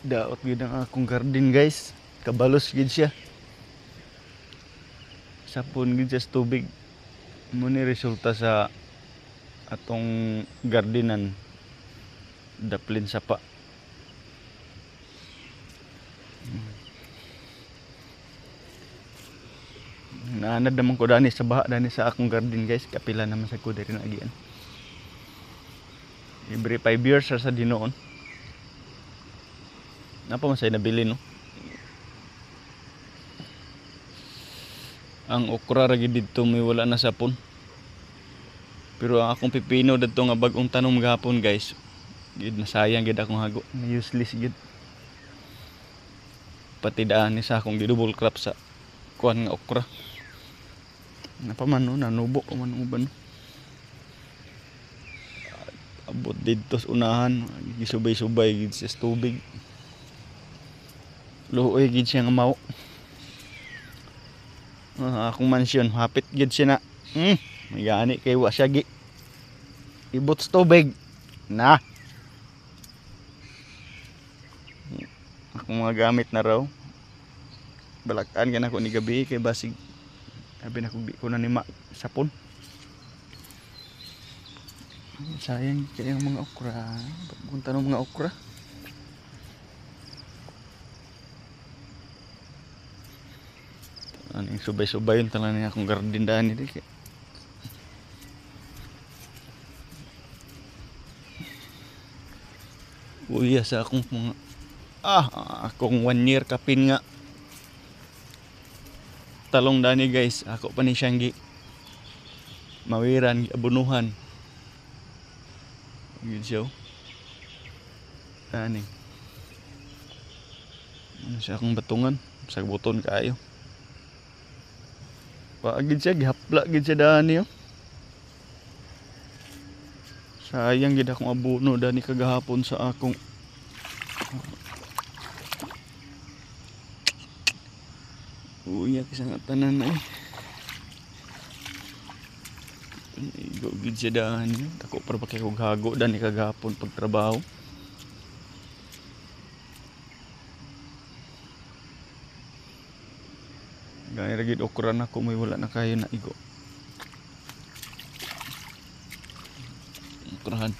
Daot gid ang akong garden guys. Kabalos gid siya. Sapon gid siya sa tubig. Muna resulta sa atong gardenan. Daplin sapa. Naanad naman ko dani sa baha dani sa akong garden guys. Kapila naman sa ko diri na agian. Every 5 years sa dinoon. Napa man say nabili no? Ang okra ra gid didto may wala na sapon. Pero ang akong pipino didto nga bag-ong tanom gahapon guys. Gid masayang gid akong hago. Useless gid. Pati daan ni sa akong double crop sa kuan nga okra. Napa man no nanubo ko man uban. Abot didto sa unahan, gisubay-subay gid sa tubig. Luoy gid siya nga mao. Akong mansyon hapit gid siya na. May gani kay wa siya gi ibot sa tubig. Na. Akong mga gamit na raw. Balakan ka na ko ni gabi kay basig abi na ko di ko na nima sapon. Sayang kaya ang mga okra. Pagpunta ng mga okra. Aning subay-subay yung talang niya akong garden daan nito. Uya sa akong mga akong 1 year kapin nga talong dani guys. Ako pa ni siyang gi mawiran, abunuhan. Yun siya. Dani. Ano siya akong batungan. Sa buton kaayo. Paagid siya, gihapla gid siya dani. Sayang gid akong abuno dani kagahapon sa akong uya kisang tanan na igo gid siya dani. Tako para pakay kog hago dani kagahapon pagtrabaho. Gani ra gid okra na ko may wala na kayo na igo. Okrahan.